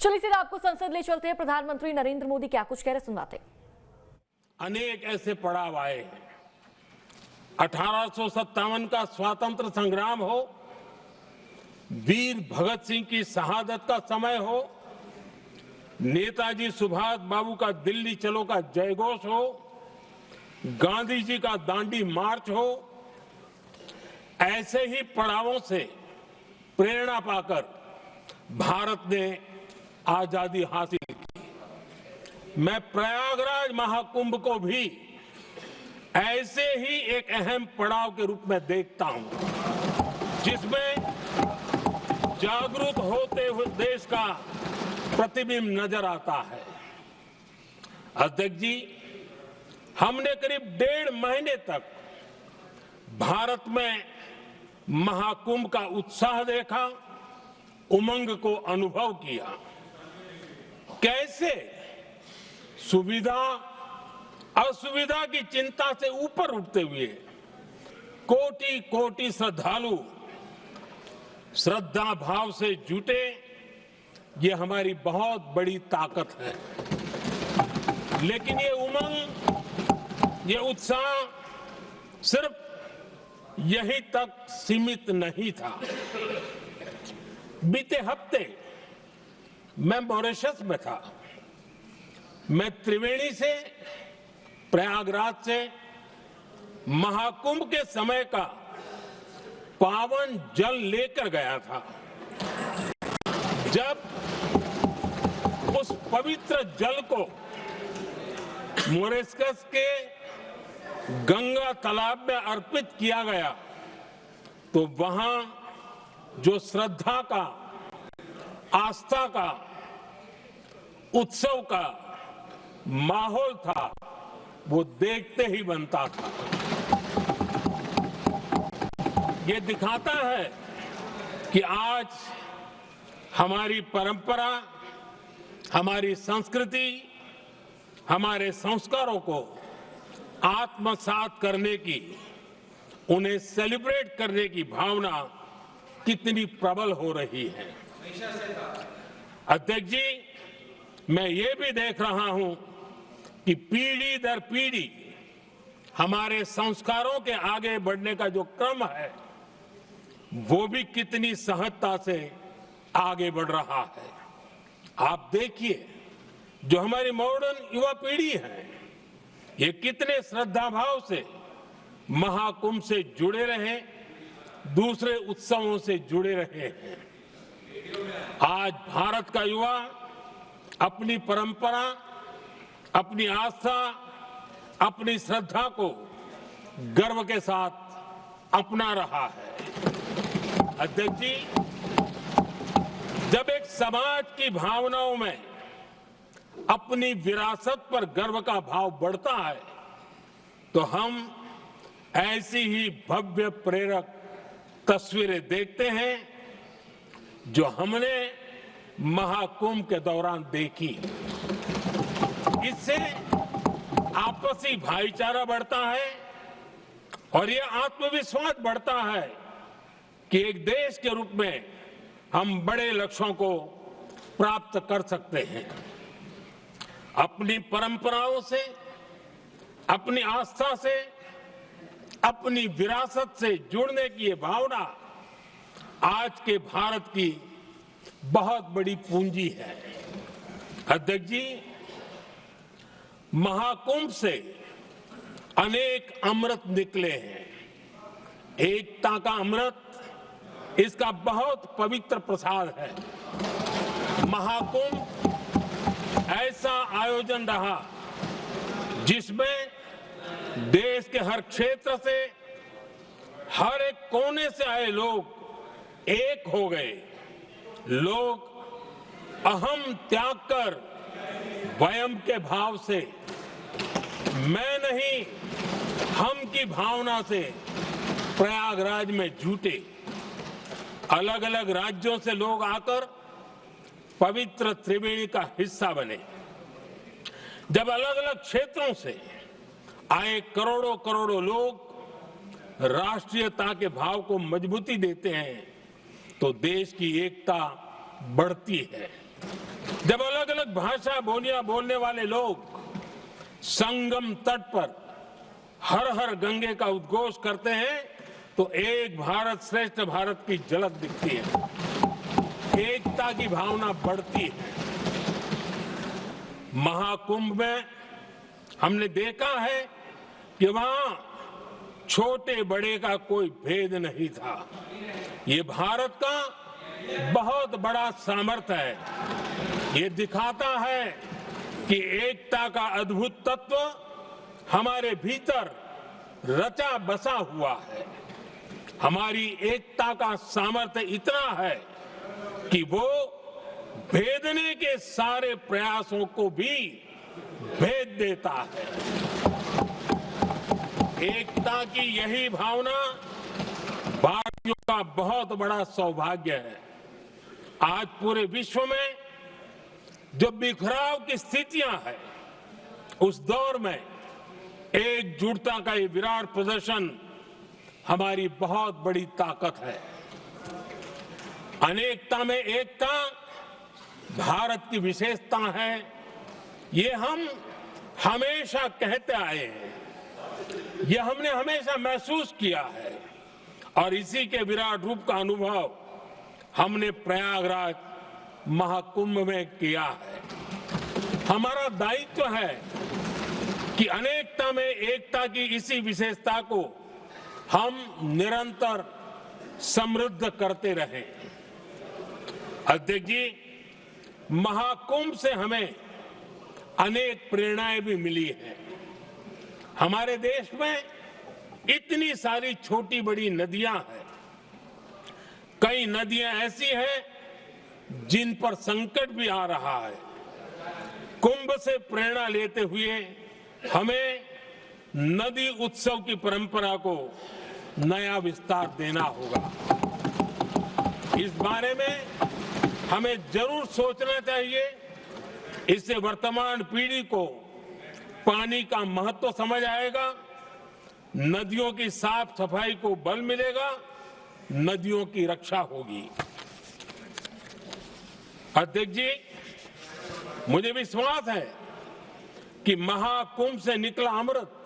चलिए सीधा आपको संसद ले चलते हैं। प्रधानमंत्री नरेंद्र मोदी क्या कुछ कह रहे सुनवाते हैं। अनेक ऐसे पड़ाव आए हैं। 1857 का स्वातंत्र संग्राम हो, वीर भगत सिंह की शहादत का समय हो, नेताजी सुभाष बाबू का दिल्ली चलो का जयघोष हो, गांधी जी का दांडी मार्च हो, ऐसे ही पड़ावों से प्रेरणा पाकर भारत ने आजादी हासिल की। मैं प्रयागराज महाकुंभ को भी ऐसे ही एक अहम पड़ाव के रूप में देखता हूं, जिसमें जागरूक होते हुए देश का प्रतिबिंब नजर आता है। अध्यक्ष जी, हमने करीब 1.5 महीने तक भारत में महाकुंभ का उत्साह देखा, उमंग को अनुभव किया। कैसे सुविधा असुविधा की चिंता से ऊपर उठते हुए कोटि कोटि श्रद्धालु श्रद्धा भाव से जुटे, ये हमारी बहुत बड़ी ताकत है। लेकिन ये उमंग, ये उत्साह सिर्फ यहीं तक सीमित नहीं था। बीते हफ्ते मैं मॉरिशस में था। मैं त्रिवेणी से, प्रयागराज से महाकुंभ के समय का पावन जल लेकर गया था। जब उस पवित्र जल को मॉरिशस के गंगा तालाब में अर्पित किया गया, तो वहां जो श्रद्धा का, आस्था का, उत्सव का माहौल था, वो देखते ही बनता था। ये दिखाता है कि आज हमारी परंपरा, हमारी संस्कृति, हमारे संस्कारों को आत्मसात करने की, उन्हें सेलिब्रेट करने की भावना कितनी प्रबल हो रही है। अध्यक्ष जी, मैं ये भी देख रहा हूं कि पीढ़ी दर पीढ़ी हमारे संस्कारों के आगे बढ़ने का जो क्रम है, वो भी कितनी सहजता से आगे बढ़ रहा है। आप देखिए, जो हमारी मॉडर्न युवा पीढ़ी है, ये कितने श्रद्धा भाव से महाकुंभ से जुड़े रहे, दूसरे उत्सवों से जुड़े रहे हैं। आज भारत का युवा अपनी परंपरा, अपनी आस्था, अपनी श्रद्धा को गर्व के साथ अपना रहा है। अध्यक्ष जी, जब एक समाज की भावनाओं में अपनी विरासत पर गर्व का भाव बढ़ता है, तो हम ऐसी ही भव्य प्रेरक तस्वीरें देखते हैं जो हमने महाकुंभ के दौरान देखी। इससे आपसी भाईचारा बढ़ता है और ये आत्मविश्वास बढ़ता है कि एक देश के रूप में हम बड़े लक्ष्यों को प्राप्त कर सकते हैं। अपनी परंपराओं से, अपनी आस्था से, अपनी विरासत से जुड़ने की ये भावना आज के भारत की बहुत बड़ी पूंजी है। अध्यक्ष जी, महाकुंभ से अनेक अमृत निकले हैं। एकता का अमृत इसका बहुत पवित्र प्रसाद है। महाकुंभ ऐसा आयोजन रहा जिसमें देश के हर क्षेत्र से, हर एक कोने से आए लोग एक हो गए। लोग अहम त्याग कर वयम के भाव से, मैं नहीं हम की भावना से प्रयागराज में जुटे। अलग अलग राज्यों से लोग आकर पवित्र त्रिवेणी का हिस्सा बने। जब अलग अलग क्षेत्रों से आए करोड़ों करोड़ों लोग राष्ट्रीयता के भाव को मजबूती देते हैं, तो देश की एकता बढ़ती है। जब अलग अलग भाषा बोलियां बोलने वाले लोग संगम तट पर हर हर गंगे का उद्घोष करते हैं तो एक भारत श्रेष्ठ भारत की झलक दिखती है, एकता की भावना बढ़ती है। महाकुंभ में हमने देखा है कि वहां छोटे बड़े का कोई भेद नहीं था। ये भारत का बहुत बड़ा सामर्थ्य है। ये दिखाता है कि एकता का अद्भुत तत्व हमारे भीतर रचा बसा हुआ है। हमारी एकता का सामर्थ्य इतना है कि वो भेदने के सारे प्रयासों को भी भेद देता है। एकता की यही भावना भारतीयों का बहुत बड़ा सौभाग्य है। आज पूरे विश्व में जो बिखराव की स्थितियां हैं, उस दौर में एकजुटता का ये विराट प्रदर्शन हमारी बहुत बड़ी ताकत है। अनेकता में एकता भारत की विशेषता है, ये हम हमेशा कहते आए हैं, ये हमने हमेशा महसूस किया है और इसी के विराट रूप का अनुभव हमने प्रयागराज महाकुंभ में किया है। हमारा दायित्व है कि अनेकता में एकता की इसी विशेषता को हम निरंतर समृद्ध करते रहें। अध्यक्ष जी, महाकुंभ से हमें अनेक प्रेरणाएं भी मिली हैं। हमारे देश में इतनी सारी छोटी बड़ी नदियां हैं। कई नदियां ऐसी हैं जिन पर संकट भी आ रहा है। कुंभ से प्रेरणा लेते हुए हमें नदी उत्सव की परंपरा को नया विस्तार देना होगा। इस बारे में हमें जरूर सोचना चाहिए। इससे वर्तमान पीढ़ी को पानी का महत्व समझ आएगा, नदियों की साफ सफाई को बल मिलेगा, नदियों की रक्षा होगी। अध्यक्ष जी, मुझे विश्वास है कि महाकुंभ से निकला अमृत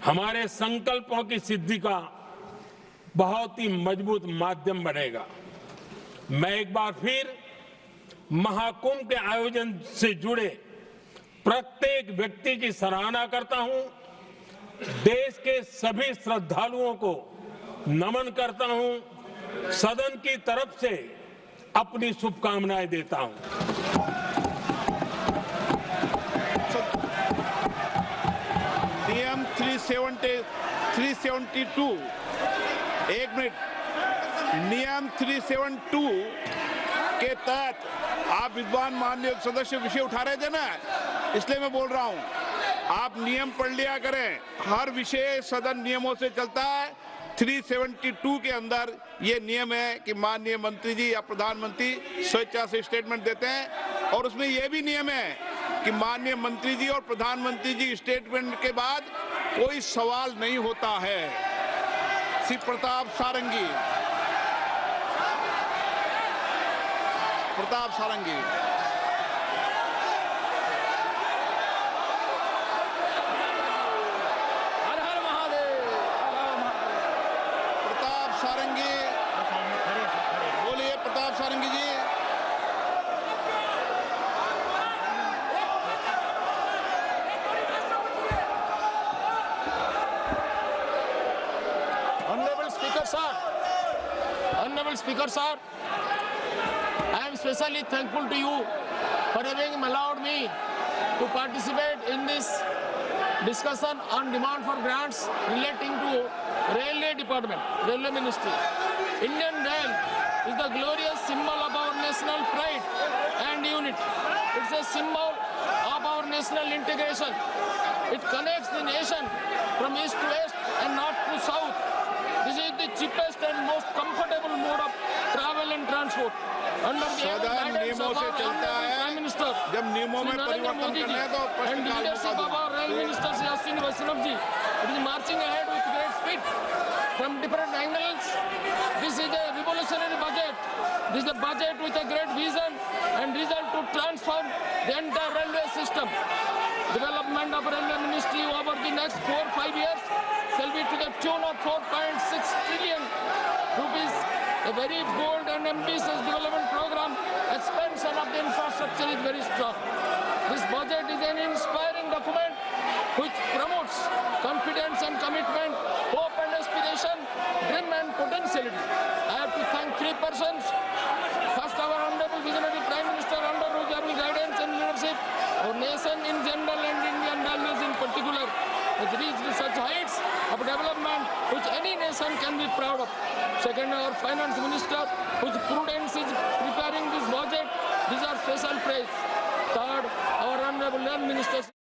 हमारे संकल्पों की सिद्धि का बहुत ही मजबूत माध्यम बनेगा। मैं एक बार फिर महाकुंभ के आयोजन से जुड़े प्रत्येक व्यक्ति की सराहना करता हूं। देश के सभी श्रद्धालुओं को नमन करता हूं। सदन की तरफ से अपनी शुभकामनाएं देता हूं। नियम 372 एक मिनट, नियम 372 के तहत आप विद्वान माननीय सदस्य विषय उठा रहे थे ना, इसलिए मैं बोल रहा हूं आप नियम पढ़ लिया करें। हर विषय सदन नियमों से चलता है। 372 के अंदर ये नियम है कि माननीय मंत्री जी या प्रधानमंत्री स्वेच्छा से स्टेटमेंट देते हैं और उसमें यह भी नियम है कि माननीय मंत्री जी और प्रधानमंत्री जी स्टेटमेंट के बाद कोई सवाल नहीं होता है। श्री प्रताप सारंगी हर हर महादेव। प्रताप सारंगी बोलिए। प्रताप सारंगी जी। Honorable Speaker sir, I am especially thankful to you for having allowed me to participate in this discussion on demand for grants relating to Railway Department, Railway Ministry. Indian Rail is the glorious symbol of our national pride and unity. It's a symbol of our national integration. It connects the nation from east to west and north to south. This is the cheapest and most comfortable mode of travel and transport. Under the सदन नियमों से चलता है। Prime Minister, जब नियमों में परिवर्तन करना है तो and the प्रश्नकाल leadership of our Rail Minister, Shri Ashwini Vaishnav ji, it is marching ahead with great speed. from different angles. This is a revolutionary budget. This is a budget with a great vision and result to transform the entire railway system. Development of railway ministry over the next 4-5 years shall be to the tune of 4.6 trillion rupees. A very bold and ambitious development program. Expansion of the infrastructure is very strong. This budget is an inspiring document which promotes confidence and commitment, hope and aspiration, dream and potentiality. I have to thank three persons. First, our Honorable Visionary Prime Minister, under whose able guidance and leadership, our nation in general and Indian Railways in particular has reached such heights of development which any nation can be proud of. Second, our Finance Minister, whose prudence is preparing this budget, deserves special praise. Third, our Honorable Land Minister.